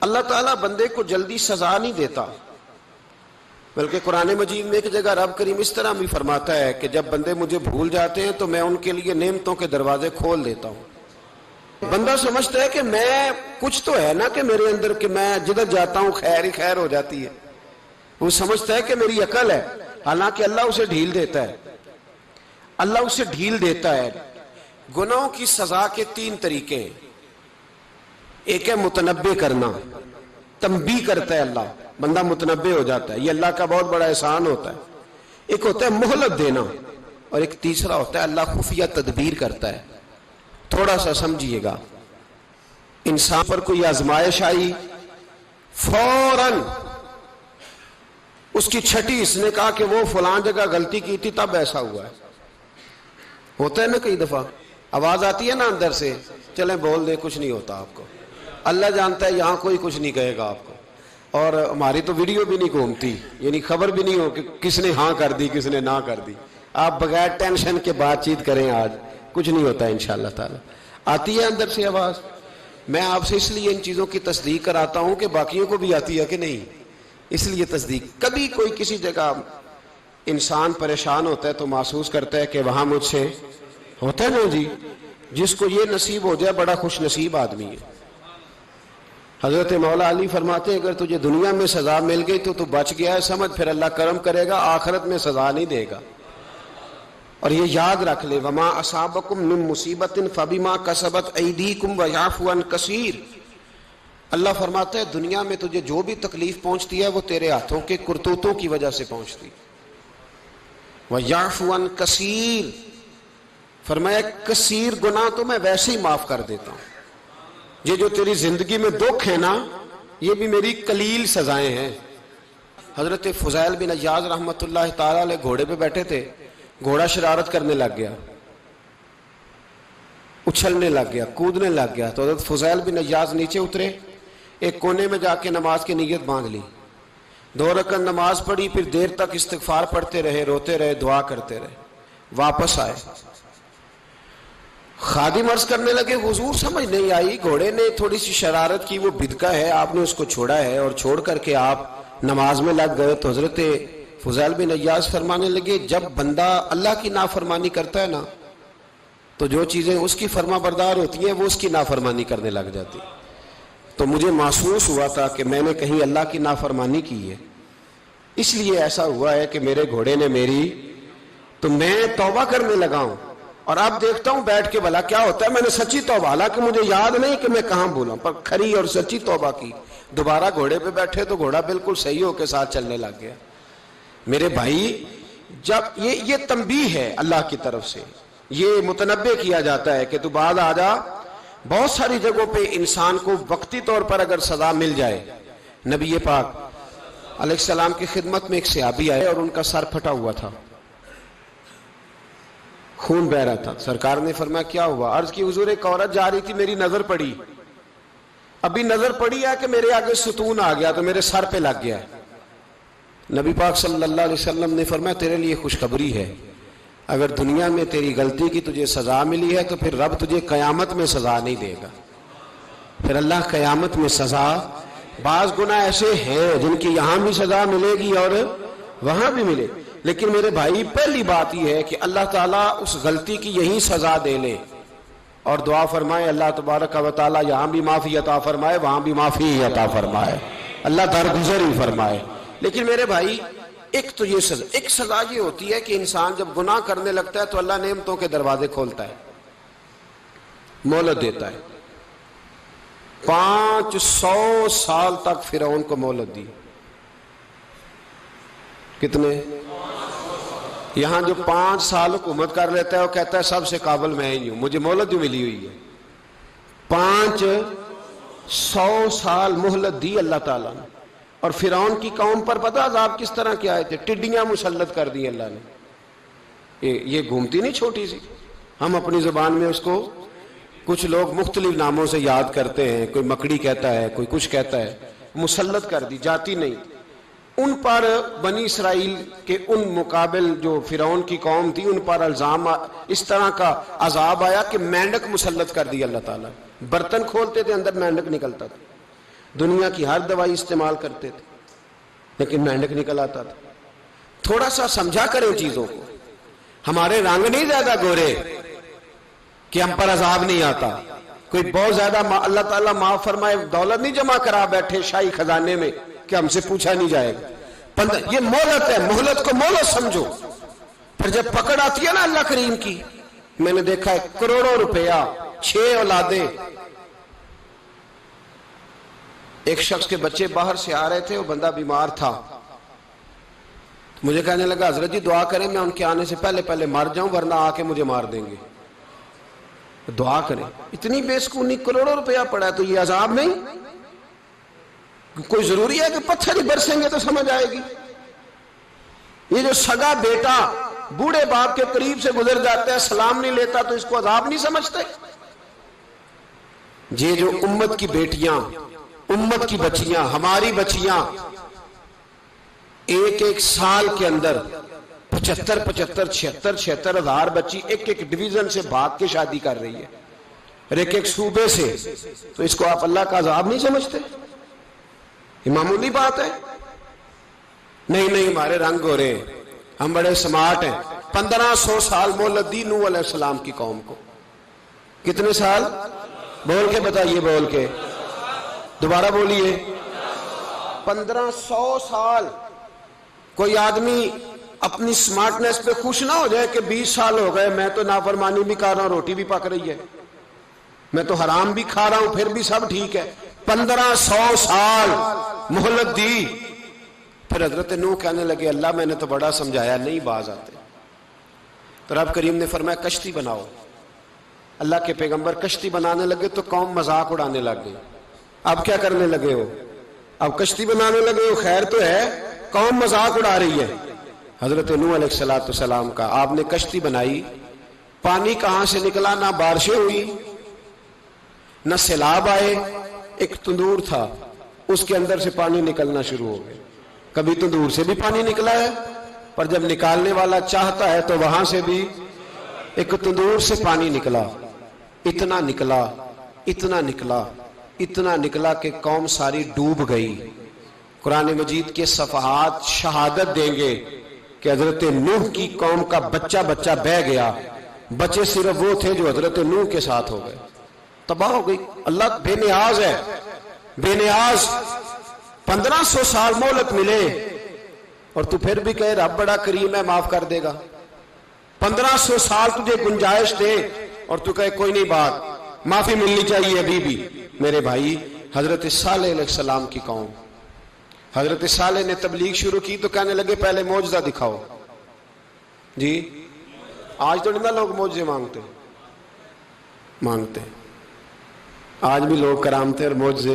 اللہ تعالیٰ بندے کو جلدی سزا نہیں دیتا، بلکہ قرآن مجید میں ایک جگہ رب کریم اس طرح بھی فرماتا ہے کہ جب بندے مجھے بھول جاتے ہیں تو میں ان کے لیے نعمتوں کے دروازے کھول دیتا ہوں۔ بندہ سمجھتا ہے کہ میں کچھ تو ہے نا کہ میرے اندر کہ میں جدھر جاتا ہوں خیر ہی خیر ہو جاتی ہے، وہ سمجھتا ہے کہ میری عقل ہے، حالانکہ اللہ اسے ڈھیل دیتا ہے۔ اللہ اسے ڈھیل دیتا ہے۔ گناہوں کی سزا کے 3 طریقے ہیں۔ ایک ہے متنبع کرنا، تنبیہ کرتا ہے اللہ، بندہ متنبع ہو جاتا ہے، یہ اللہ کا بہت بڑا احسان ہوتا ہے۔ ایک ہوتا ہے مہلت دینا، اور ایک تیسرا ہوتا ہے اللہ خفیہ تدبیر کرتا ہے۔ تھوڑا سا سمجھیے گا، انسان پر کوئی آزمائش آئی، فوراً اس کی چھٹی اس نے کہا کہ وہ فلاں جگہ غلطی کی تھی تب ایسا ہوا ہے۔ ہوتا ہے نا کئی دفعہ، آواز آتی ہے نا اندر سے، چلیں بول دیں کچھ نہیں ہوتا آپ کو، اللہ جانتا ہے یہاں کوئی کچھ نہیں کہے گا آپ کو، اور ہماری تو ویڈیو بھی نہیں گھومتی، یعنی خبر بھی نہیں ہو کہ کس نے ہاں کر دی کس نے نہ کر دی۔ آپ بغیر ٹینشن کے بات چیت کریں، آج کچھ نہیں ہوتا ہے انشاءاللہ تعالی۔ آتی ہے اندر سے آواز؟ میں آپ سے اس لیے ان چیزوں کی تصدیق کراتا ہوں کہ باقیوں کو بھی آتی ہے کہ نہیں، اس لیے تصدیق۔ کبھی کوئی کسی جگہ انسان پریشان ہوتا ہے تو محسوس کرتا ہے کہ وہاں مجھ سے ہوتا ہے نا جی، جس کو یہ نصیب ہو جائے بڑا خوش نصیب آدمی ہے۔ حضرت مولا علی فرماتے ہیں اگر تجھے دنیا میں سزا مل گئی تو بچ گیا ہے، سمجھ پھر اللہ کرم کرے گا، آخرت میں سزا نہیں دے گا۔ اور یہ یاد رکھ لے، وما اصابکم من مصیبت فبما کسبت ایدیکم ویعفو عن کثیر۔ اللہ فرماتا ہے دنیا میں تجھے جو بھی تکلیف پہنچتی ہے وہ تیرے ہاتھوں کے کرتوتوں کی وجہ سے پہنچتی، ویعفو عن کثیر، فرمایا کثیر گناہ تو میں ویسے ہی معاف کر دیتا ہوں۔ یہ جو تیری زندگی میں دکھ ہے نا، یہ بھی میری قلیل سزائیں ہیں۔ حضرت فضیل بن عیاض رحمۃ اللہ تعالی علیہ گھوڑے پہ بیٹھے تھے، گھوڑا شرارت کرنے لگ گیا، اچھلنے لگ گیا، کودنے لگ گیا، تو حضرت فضیل بن عیاض نیچے اترے، ایک کونے میں جا کے نماز کی نیت باندھ لی، 2 رکعت نماز پڑھی، پھر دیر تک استغفار پڑھتے رہے، روتے رہے، دعا کرتے رہے، واپس آئے۔ خادم عرض کرنے لگے حضور سمجھ نہیں آئی، گھوڑے نے تھوڑی سی شرارت کی، وہ بدکا ہے، آپ نے اس کو چھوڑا ہے اور چھوڑ کر کے آپ نماز میں لگ گئے۔ تو حضرت فضیل بن عیاض فرمانے لگے جب بندہ اللہ کی نافرمانی کرتا ہے نا تو جو چیزیں اس کی فرما بردار ہوتی ہیں وہ اس کی نافرمانی کرنے لگ جاتی۔ تو مجھے محسوس ہوا تھا کہ میں نے کہیں اللہ کی نافرمانی کی ہے، اس لیے ایسا ہوا ہے کہ میرے گھوڑے نے میری، تو میں توبہ کرنے لگا ہوں، اور اب دیکھتا ہوں بیٹھ کے بھلا کیا ہوتا ہے۔ میں نے سچی توبہ، حالانکہ مجھے یاد نہیں کہ میں کہاں بولا، پر کھری اور سچی توبہ کی۔ دوبارہ گھوڑے پہ بیٹھے تو گھوڑا بالکل صحیح ہو کے ساتھ چلنے لگ گیا۔ میرے بھائی، جب یہ تنبیہ ہے اللہ کی طرف سے، یہ متنبع کیا جاتا ہے کہ تو بعد آ جا۔ بہت ساری جگہوں پہ انسان کو وقتی طور پر اگر سزا مل جائے، نبی پاک علیہ السلام کی خدمت میں ایک صحابی آئے اور ان کا سر پھٹا ہوا تھا، خون بہ رہا تھا۔ سرکار نے فرمایا کیا ہوا؟ عرض کی حضور ایک عورت جا رہی تھی، میری نظر پڑی، ابھی نظر پڑی ہے کہ میرے آگے ستون آ گیا تو میرے سر پہ لگ گیا ہے۔ نبی پاک صلی اللہ علیہ وسلم نے فرمایا تیرے لیے خوشخبری ہے، اگر دنیا میں تیری غلطی کی تجھے سزا ملی ہے تو پھر رب تجھے قیامت میں سزا نہیں دے گا۔ پھر اللہ قیامت میں سزا، بعض گناہ ایسے ہیں جن کی یہاں بھی سزا ملے گی اور وہاں بھی ملے، لیکن میرے بھائی پہلی بات یہ ہے کہ اللہ تعالیٰ اس غلطی کی یہی سزا دے لے، اور دعا فرمائے اللہ تبارک و تعالیٰ یہاں بھی معافی عطا فرمائے، وہاں بھی معافی عطا فرمائے، اللہ درگزر ہی فرمائے۔ لیکن میرے بھائی ایک تو یہ سزا، ایک سزا یہ ہوتی ہے کہ انسان جب گناہ کرنے لگتا ہے تو اللہ نعمتوں کے دروازے کھولتا ہے، مہلت دیتا ہے۔ 500 سال تک فرعون کو مہلت دی۔ کتنے؟ یہاں جو 5 سال حکومت کر لیتا ہے وہ کہتا ہے سب سے قابل میں ہی ہوں، مجھے مہلت جو ملی ہوئی ہے۔ 500 سال مہلت دی اللہ تعالیٰ نے، اور فرعون کی قوم پر پتہ عذاب کس طرح کیا آئے تھے؟ ٹڈیاں مسلط کر دی اللہ نے۔ یہ گھومتی نہیں چھوٹی سی، ہم اپنی زبان میں اس کو کچھ لوگ مختلف ناموں سے یاد کرتے ہیں، کوئی مکڑی کہتا ہے، کوئی کچھ کہتا ہے، مسلط کر دی، جاتی نہیں۔ ان پر بنی اسرائیل کے ان مقابل جو فرعون کی قوم تھی ان پر الزام اس طرح کا عذاب آیا کہ مینڈک مسلط کر دی اللہ تعالیٰ، برتن کھولتے تھے اندر مینڈک نکلتا تھا۔ دنیا کی ہر دوائی استعمال کرتے تھے لیکن مینڈک نکل آتا تھا. تھوڑا سا سمجھا کریں چیزوں کو. ہمارے رنگ نہیں زیادہ گورے کہ ہم پر عذاب نہیں آتا. کوئی بہت زیادہ اللہ تعالیٰ معاف فرمائے دولت نہیں جمع کرا بیٹھے شاہی خزانے میں کہ ہم سے پوچھا نہیں جائے گا. یہ مہلت ہے, مہلت کو مہلت سمجھو. پھر جب پکڑ آتی ہے نا اللہ کریم کی, میں نے دیکھا ہے کروڑوں روپیہ 6 اولادیں. ایک شخص کے بچے باہر سے آ رہے تھے, وہ بندہ بیمار تھا. مجھے کہنے لگا حضرت جی دعا کریں میں ان کے آنے سے پہلے مر جاؤں ورنہ آ کے مجھے مار دیں گے. دعا کریں. اتنی بے سکونی, کروڑوں روپیہ پڑا ہے تو یہ عذاب نہیں؟ کوئی ضروری ہے کہ پتھر ہی برسیں گے تو سمجھ آئے گی؟ یہ جو سگا بیٹا بوڑھے باپ کے قریب سے گزر جاتا ہے سلام نہیں لیتا تو اس کو عذاب نہیں سمجھتے؟ یہ جو امت کی بیٹیاں, امت کی بچیاں, ہماری بچیاں ایک سال کے اندر 75,000 ہزار بچی ایک ڈویژن سے بھاگ کے شادی کر رہی ہے, اور ایک صوبے سے. تو اس کو آپ اللہ کا عذاب نہیں سمجھتے؟ یہ معمولی بات ہے. نہیں ہمارے رنگ ہو رہے ہیں, ہم بڑے سمارٹ ہیں. 1500 سال مہلت دی نوح علیہ السلام کی قوم کو. کتنے سال؟ بول کے بتائیے, بول کے دوبارہ بولیے. 1500 سال. کوئی آدمی اپنی سمارٹنس پہ خوش نہ ہو جائے کہ 20 سال ہو گئے میں تو نافرمانی بھی کر رہا ہوں, روٹی بھی پک رہی ہے, میں تو حرام بھی کھا رہا ہوں, پھر بھی سب ٹھیک ہے. 1500 سال مہلت دی. پھر حضرت نوح کہنے لگے اللہ میں نے تو بڑا سمجھایا, نہیں باز آتے. تو رب کریم نے فرمایا کشتی بناؤ. اللہ کے پیغمبر کشتی بنانے لگے تو قوم مذاق اڑانے لگ گئی. اب کیا کرنے لگے ہو؟ اب کشتی بنانے لگے ہو, خیر تو ہے, قوم مذاق اڑا رہی ہے. حضرت نوح علیہ السلام کا آپ نے کشتی بنائی, پانی کہاں سے نکلا؟ نہ بارشیں ہوئی نہ سیلاب آئے. ایک تندور تھا, اس کے اندر سے پانی نکلنا شروع ہو گیا. کبھی تندور سے بھی پانی نکلا ہے, پر جب نکالنے والا چاہتا ہے تو وہاں سے بھی ایک تندور سے پانی نکلا. اتنا نکلا, اتنا نکلا, اتنا نکلا کہ قوم ساری ڈوب گئی. قرآن مجید کے صفحات شہادت دیں گے کہ حضرت نوح کی قوم کا بچہ بہ گیا. بچے صرف وہ تھے جو حضرت نوح کے ساتھ ہو گئے, تباہ ہو گئی. اللہ بے نیاز ہے, بے نیاز. 1500 سال مہلت ملے اور تو پھر بھی کہے رب بڑا کریم ہے معاف کر دے گا. 1500 سال تجھے گنجائش دے اور تو کہے کوئی نہیں, بات معافی ملنی چاہیے ابھی بھی. میرے بھائی, حضرت صالح علیہ السلام کی قوم, حضرت صالح نے تبلیغ شروع کی تو کہنے لگے پہلے معجزہ دکھاؤ. جی آج تو نہیں نا لوگ معجزے مانگتے. آج بھی لوگ کرامتے اور معجزے,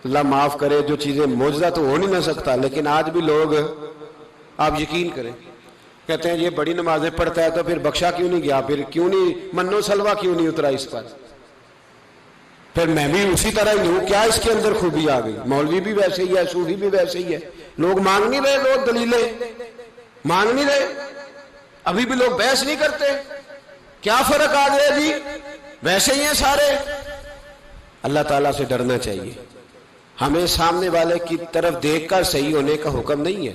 اللہ معاف کرے, جو چیزیں معجزہ تو ہو نہیں نہ سکتا, لیکن آج بھی لوگ, آپ یقین کریں, کہتے ہیں یہ بڑی نمازیں پڑھتا ہے تو پھر بخشا کیوں نہیں گیا, پھر کیوں نہیں منو سلوا کیوں نہیں اترا اس پر, پھر میں بھی اسی طرح ہی ہوں, کیا اس کے اندر خوبی آ گئی؟ مولوی بھی ویسے ہی ہے, صوفی بھی ویسے ہی ہے. لوگ مانگ نہیں رہے, لوگ دلیلیں مانگ نہیں رہے, ابھی بھی لوگ بحث نہیں کرتے. کیا فرق آ گیا جی, ویسے ہی ہیں سارے. اللہ تعالیٰ سے ڈرنا چاہیے. ہمیں سامنے والے کی طرف دیکھ کر صحیح ہونے کا حکم نہیں ہے,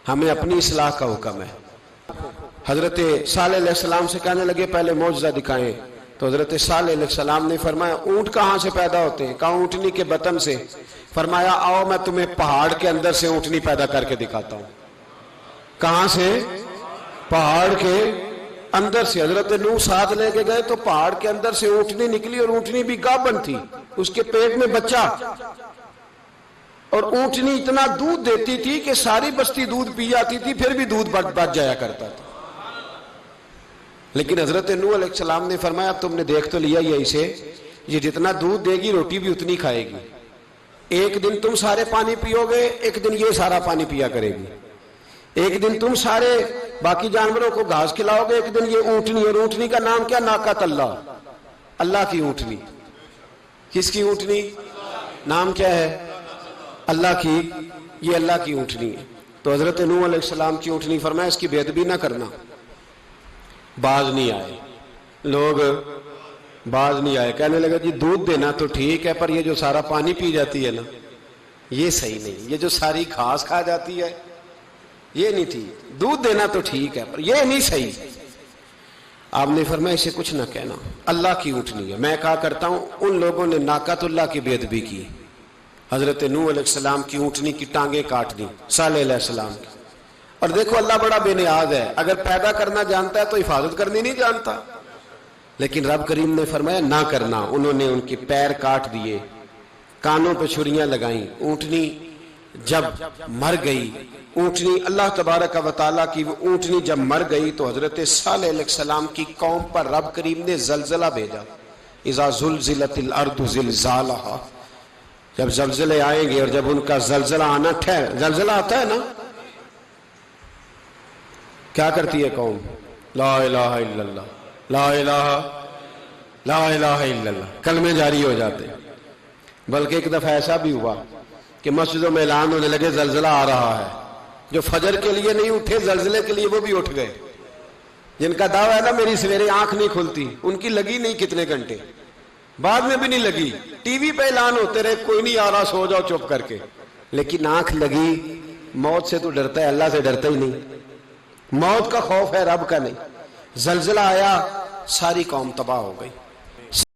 ہمیں اپنی اصلاح کا حکم ہے. حضرت صالح علیہ السلام سے کہنے لگے پہلے معجزہ دکھائیں. تو حضرت صالح علیہ السلام نے فرمایا اونٹ کہاں سے پیدا ہوتے ہیں؟ کہا اونٹنی کے بطن سے. فرمایا آؤ میں تمہیں پہاڑ کے اندر سے اونٹنی پیدا کر کے دکھاتا ہوں. کہاں سے؟ پہاڑ کے اندر سے. حضرت نوح ساتھ لے کے گئے تو پہاڑ کے اندر سے اونٹنی نکلی, اور اونٹنی بھی گابن تھی, اس کے پیٹ میں بچہ, اور اونٹنی اتنا دودھ دیتی تھی کہ ساری بستی دودھ پی جاتی تھی, پھر بھی دودھ بچ جایا کرتا تھا. لیکن حضرت نوح علیہ السلام نے فرمایا اب تم نے دیکھ تو لیا یہ اسے, یہ جتنا دودھ دے گی روٹی بھی اتنی کھائے گی. ایک دن تم سارے پانی پیو گے, ایک دن یہ سارا پانی پیا کرے گی. ایک دن تم سارے باقی جانوروں کو گھاس کھلاؤ گے, ایک دن یہ اونٹنی, اور اونٹنی کا نام کیا؟ ناقۃ اللہ, اللہ کی اونٹنی. کس کی اونٹنی؟ نام کیا ہے؟ اللہ کی. یہ اللہ کی اونٹنی ہے. تو حضرت نوح علیہ السلام کی اونٹنی. فرمایا اس کی بے ادبی نہ کرنا. باز نہیں آئے لوگ, باز نہیں آئے. کہنے لگا جی دودھ دینا تو ٹھیک ہے، پر یہ جو سارا پانی پی جاتی ہے نا یہ صحیح نہیں، یہ جو ساری گھاس کھا جاتی ہے یہ نہیں ٹھیک. دودھ دینا تو ٹھیک ہے پر یہ نہیں صحیح. آپ نے فرمایا اسے کچھ نہ کہنا، اللہ کی اونٹنی ہے. میں کہا کرتا ہوں ان لوگوں نے ناقۃ اللہ کی بے ادبی کی، حضرت نوح علیہ السلام کی اونٹنی کی ٹانگیں کاٹ دی، صالح علیہ السلام کی. اور دیکھو اللہ بڑا بے نیاز ہے، اگر پیدا کرنا جانتا ہے تو حفاظت کرنی نہیں جانتا. لیکن رب کریم نے فرمایا نہ کرنا. انہوں نے ان کے پیر کاٹ دیے، کانوں پہ چھریاں لگائیں. اونٹنی جب مر گئی، اونٹنی اللہ تبارک و تعالیٰ کی وہ اونٹنی جب مر گئی تو حضرت صالح علیہ السلام کی قوم پر رب کریم نے زلزلہ بھیجا. اذا زلزلت الارض زلزالہا، جب زلزلے آئیں گے اور جب ان کا زلزلہ آنا زلزلہ آتا ہے نا کیا کرتی ہے قوم؟ لا الہ الا اللہ، لا الہ الا اللہ، کلمے جاری ہو جاتے. بلکہ ایک دفعہ ایسا بھی ہوا کہ مسجدوں میں اعلان ہونے لگے زلزلہ آ رہا ہے. جو فجر کے لیے نہیں اٹھے زلزلے کے لیے وہ بھی اٹھ گئے. جن کا دعویٰ ہے نا میری سویرے آنکھ نہیں کھلتی، ان کی لگی نہیں کتنے گھنٹے، بعد میں بھی نہیں لگی. ٹی وی پہ اعلان ہوتے رہے کوئی نہیں آ رہا، سو جاؤ چپ کر کے. لیکن آنکھ لگی. موت سے تو ڈرتا ہے، اللہ سے ڈرتا ہی نہیں. موت کا خوف ہے، رب کا نہیں. زلزلہ آیا، ساری قوم تباہ ہو گئی.